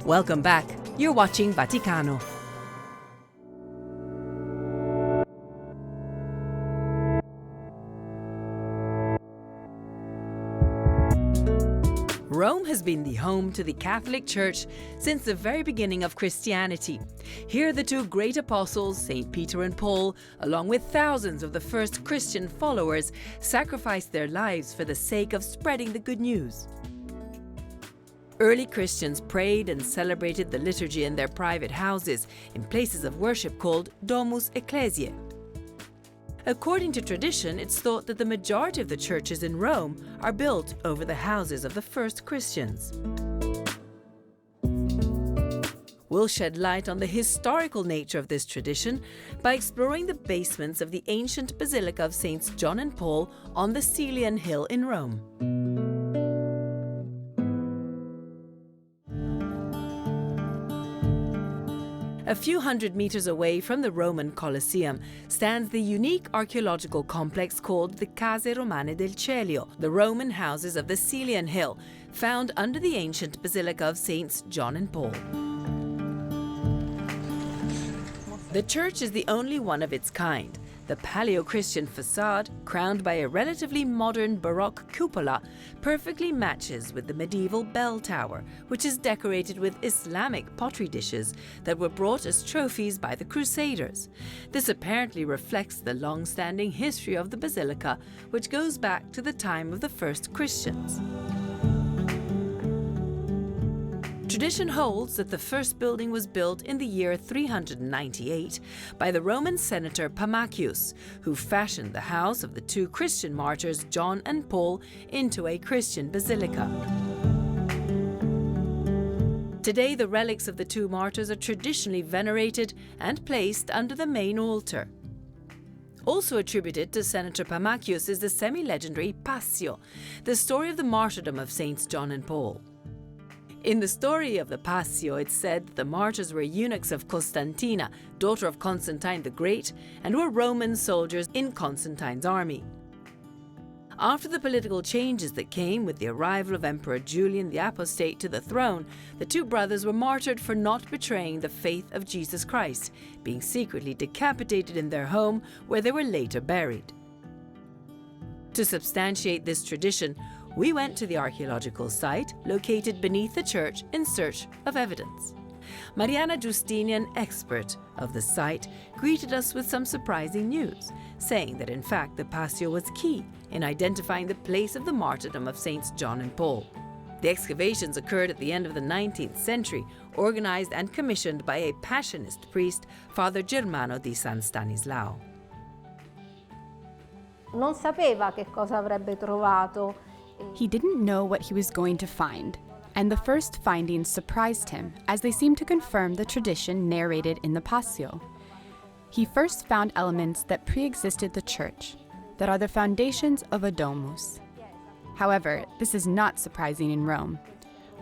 Welcome back. You're watching Vaticano. Rome has been the home to the Catholic Church since the very beginning of Christianity. Here the two great apostles, St. Peter and Paul, along with thousands of the first Christian followers, sacrificed their lives for the sake of spreading the good news. Early Christians prayed and celebrated the liturgy in their private houses, in places of worship called Domus Ecclesiae. According to tradition, it's thought that the majority of the churches in Rome are built over the houses of the first Christians. We'll shed light on the historical nature of this tradition by exploring the basements of the ancient Basilica of Sts. John and Paul on the Caelian Hill in Rome. A few hundred meters away from the Roman Colosseum stands the unique archaeological complex called the Case Romane del Celio, the Roman houses of the Caelian Hill, found under the ancient Basilica of Sts. John and Paul. The church is the only one of its kind. The Paleo-Christian facade, crowned by a relatively modern Baroque cupola, perfectly matches with the medieval bell tower, which is decorated with Islamic pottery dishes that were brought as trophies by the Crusaders. This apparently reflects the long-standing history of the basilica, which goes back to the time of the first Christians. Tradition holds that the first building was built in the year 398 by the Roman senator Pamachius, who fashioned the house of the two Christian martyrs John and Paul into a Christian basilica. Today, the relics of the two martyrs are traditionally venerated and placed under the main altar. Also attributed to Senator Pamachius is the semi-legendary Passio, the story of the martyrdom of Saints John and Paul. In the story of the Passio, it's said that the martyrs were eunuchs of Constantina, daughter of Constantine the Great, and were Roman soldiers in Constantine's army. After the political changes that came with the arrival of Emperor Julian the Apostate to the throne, the two brothers were martyred for not betraying the faith of Jesus Christ, being secretly decapitated in their home, where they were later buried. To substantiate this tradition, we went to the archaeological site located beneath the church in search of evidence. Mariana Giustini, an expert of the site, greeted us with some surprising news, saying that in fact the Passio was key in identifying the place of the martyrdom of Saints John and Paul. The excavations occurred at the end of the 19th century, organized and commissioned by a Passionist priest, Father Germano di San Stanislao. Non sapeva che cosa avrebbe trovato. He didn't know what he was going to find, and the first findings surprised him as they seemed to confirm the tradition narrated in the Passio. He first found elements that pre-existed the church, that are the foundations of a domus. However, this is not surprising in Rome.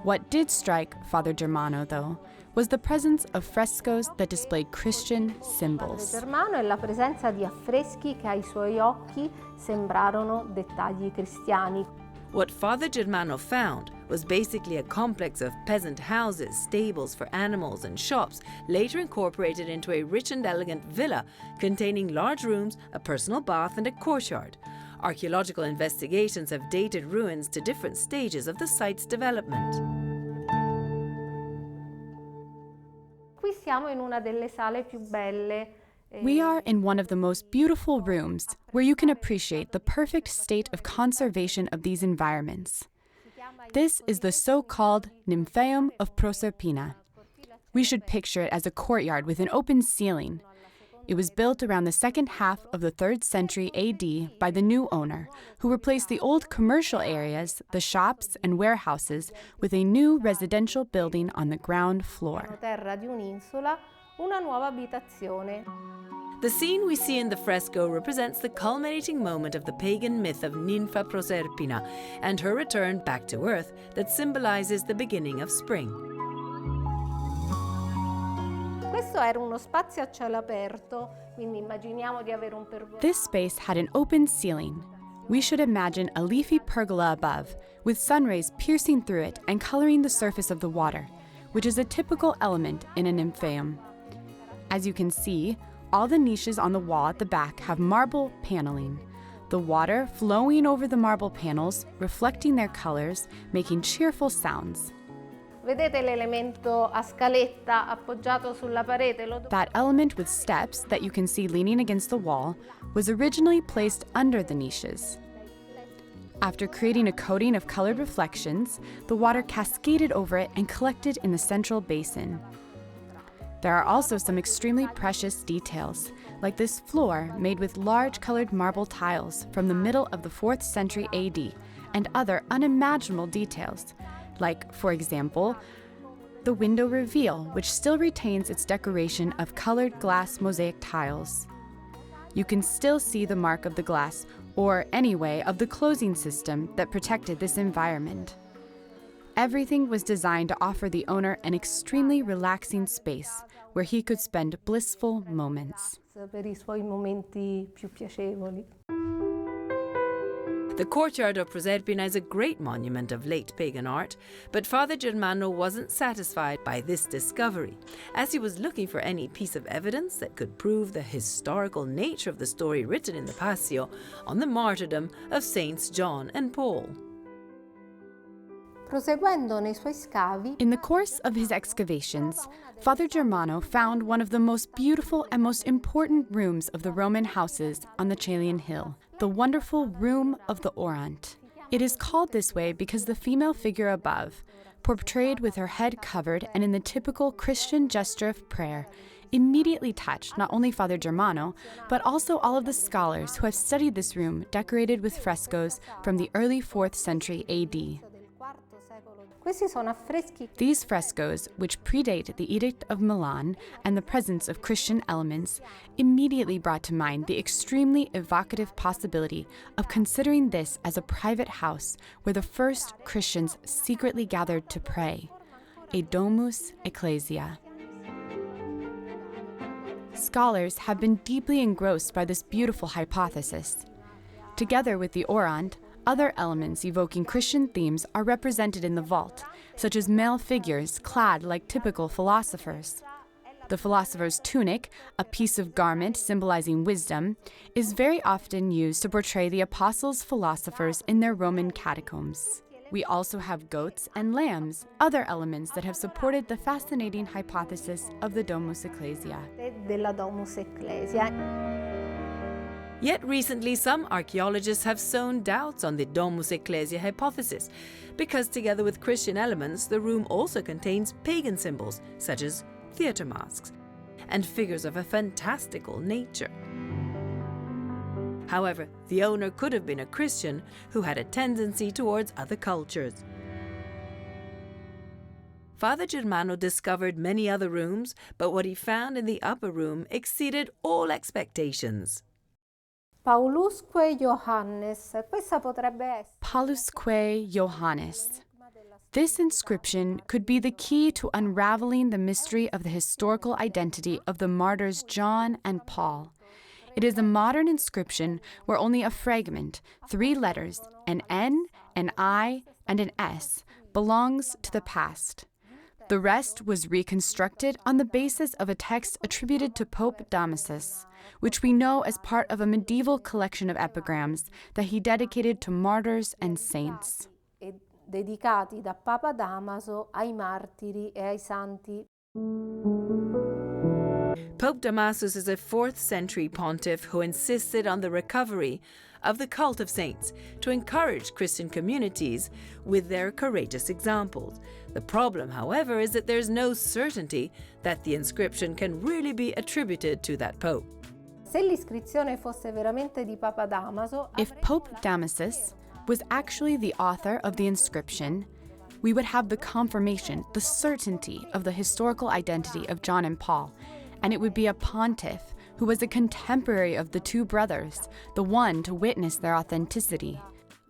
What did strike Father Germano, though, was the presence of frescoes that displayed Christian symbols. Padre Germano è la presenza di affreschi che ai suoi occhi sembrarono dettagli cristiani. What Father Germano found was basically a complex of peasant houses, stables for animals and shops, later incorporated into a rich and elegant villa containing large rooms, a personal bath and a courtyard. Archaeological investigations have dated ruins to different stages of the site's development. Qui siamo in una delle sale più belle. We are in one of the most beautiful rooms where you can appreciate the perfect state of conservation of these environments. This is the so-called Nymphaeum of Proserpina. We should picture it as a courtyard with an open ceiling. It was built around the second half of the 3rd century AD by the new owner, who replaced the old commercial areas, the shops and warehouses, with a new residential building on the ground floor. Terra di un'isola, una nuova abitazione. The scene we see in the fresco represents the culminating moment of the pagan myth of Nympha Proserpina and her return back to earth that symbolizes the beginning of spring. Questo era uno spazio a cielo aperto, quindi immaginiamo di avere un pergola. This space had an open ceiling. We should imagine a leafy pergola above, with sun rays piercing through it and coloring the surface of the water, which is a typical element in a nymphaeum. As you can see, all the niches on the wall at the back have marble paneling, the water flowing over the marble panels, reflecting their colors, making cheerful sounds. Vedete l'elemento a scaletta appoggiato sulla parete? That element with steps that you can see leaning against the wall was originally placed under the niches. After creating a coating of colored reflections, the water cascaded over it and collected in the central basin. There are also some extremely precious details, like this floor made with large colored marble tiles from the middle of the 4th century AD, and other unimaginable details, like, for example, the window reveal, which still retains its decoration of colored glass mosaic tiles. You can still see the mark of the glass, or anyway, of the closing system that protected this environment. Everything was designed to offer the owner an extremely relaxing space where he could spend blissful moments. Per I suoi momenti più piacevoli. The courtyard of Proserpina is a great monument of late pagan art, but Father Germano wasn't satisfied by this discovery, as he was looking for any piece of evidence that could prove the historical nature of the story written in the Passio on the martyrdom of Saints John and Paul. Proseguendo nei suoi scavi, In the course of his excavations, Father Germano found one of the most beautiful and most important rooms of the Roman houses on the Caelian Hill, the wonderful Room of the Orant. It is called this way because the female figure above, portrayed with her head covered and in the typical Christian gesture of prayer, immediately touched not only Father Germano, but also all of the scholars who have studied this room decorated with frescoes from the early 4th century AD. questi sono affreschi These frescoes, which predate the Edict of Milan and the presence of Christian elements, immediately brought to mind the extremely evocative possibility of considering this as a private house where the first Christians secretly gathered to pray, a domus ecclesia. Scholars have been deeply engrossed by this beautiful hypothesis. Together with the orant, other elements evoking Christian themes are represented in the vault, such as male figures clad like typical philosophers. The philosopher's tunic, a piece of garment symbolizing wisdom, is very often used to portray the apostles' philosophers in their Roman catacombs. We also have goats and lambs, other elements that have supported the fascinating hypothesis of the Domus Ecclesia. della Domus Ecclesia. Yet recently, some archaeologists have sown doubts on the Domus Ecclesia hypothesis, because together with Christian elements, the room also contains pagan symbols, such as theatre masks, and figures of a fantastical nature. However, the owner could have been a Christian who had a tendency towards other cultures. Father Germano discovered many other rooms, but what he found in the upper room exceeded all expectations. Paulusque Johannes, questa potrebbe essere Paulusque Johannes. This inscription could be the key to unraveling the mystery of the historical identity of the martyrs John and Paul. It is a modern inscription where only a fragment, 3 letters, an N, an I, and an S, belongs to the past. The rest was reconstructed on the basis of a text attributed to Pope Damasus, which we know as part of a medieval collection of epigrams that he dedicated to martyrs and saints. dedicati da Papa Damaso ai martiri e ai santi. Pope Damasus is a 4th century pontiff who insisted on the recovery of the cult of saints to encourage Christian communities with their courageous examples. The problem, however, is that there's no certainty that the inscription can really be attributed to that pope. Se l'iscrizione fosse veramente di Papa Damaso, If Pope Damasus was actually the author of the inscription, we would have the confirmation, the certainty of the historical identity of John and Paul, and it would be a pontiff who was a contemporary of the 2 brothers, the one to witness their authenticity.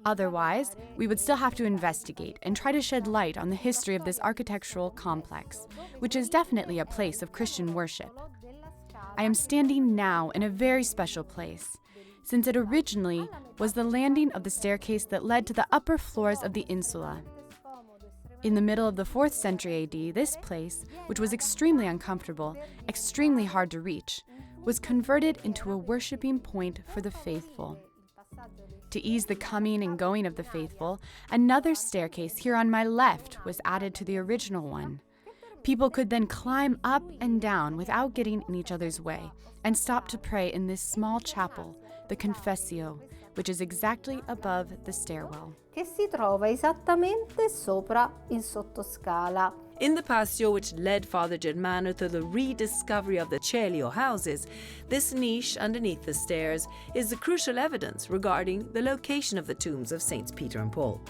Otherwise, we would still have to investigate and try to shed light on the history of this architectural complex, which is definitely a place of Christian worship. I am standing now in a very special place, since it originally was the landing of the staircase that led to the upper floors of the insula. In the middle of the 4th century AD, this place, which was extremely uncomfortable, extremely hard to reach, was converted into a worshiping point for the faithful. To ease the coming and going of the faithful, another staircase here on my left was added to the original one. People could then climb up and down without getting in each other's way and stop to pray in this small chapel, the Confessio, which is exactly above the stairwell. Che si trova esattamente sopra il sottoscala. In the Passio which led Father Germano to the rediscovery of the Celio houses, this niche underneath the stairs is the crucial evidence regarding the location of the tombs of Saints Peter and Paul.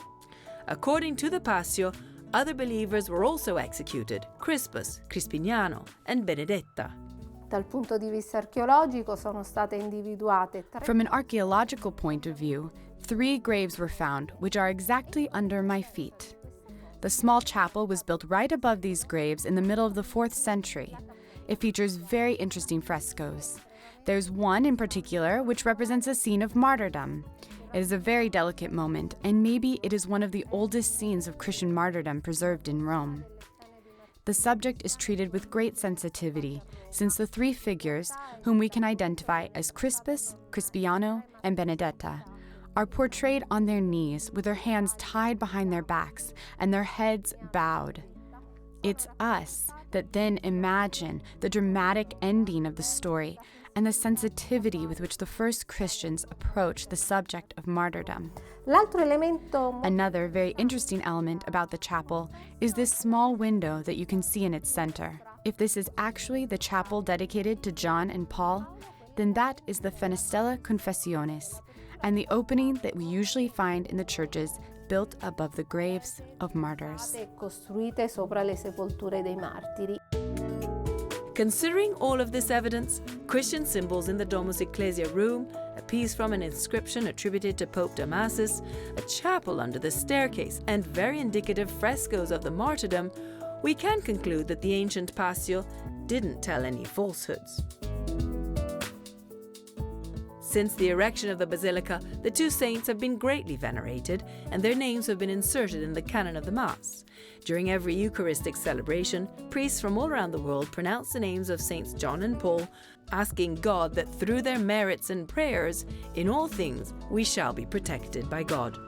According to the Passio, other believers were also executed: Crispus, Crispiniano, and Benedetta. Dal punto di vista archeologico sono state individuate From an archaeological point of view, 3 graves were found, which are exactly under my feet. The small chapel was built right above these graves in the middle of the 4th century. It features very interesting frescoes. There's one in particular which represents a scene of martyrdom. It is a very delicate moment, and maybe it is one of the oldest scenes of Christian martyrdom preserved in Rome. The subject is treated with great sensitivity, since the 3 figures, whom we can identify as Crispus, Crispiano, and Benedetta, are portrayed on their knees with their hands tied behind their backs and their heads bowed. It's us that then imagine the dramatic ending of the story and the sensitivity with which the first Christians approached the subject of martyrdom. L'altro elemento Another very interesting element about the chapel is this small window that you can see in its center. If this is actually the chapel dedicated to John and Paul, then that is the Fenestella Confessiones, and the opening that we usually find in the churches built above the graves of martyrs. costruite sopra le sepolture dei martiri. Considering all of this evidence, Christian symbols in the Domus Ecclesia room, a piece from an inscription attributed to Pope Damasus, a chapel under the staircase, and very indicative frescoes of the martyrdom, we can conclude that the ancient Passio didn't tell any falsehoods. Since the erection of the basilica, the 2 saints have been greatly venerated, and their names have been inserted in the canon of the Mass. During every Eucharistic celebration, priests from all around the world pronounce the names of Saints John and Paul, asking God that through their merits and prayers, in all things, we shall be protected by God.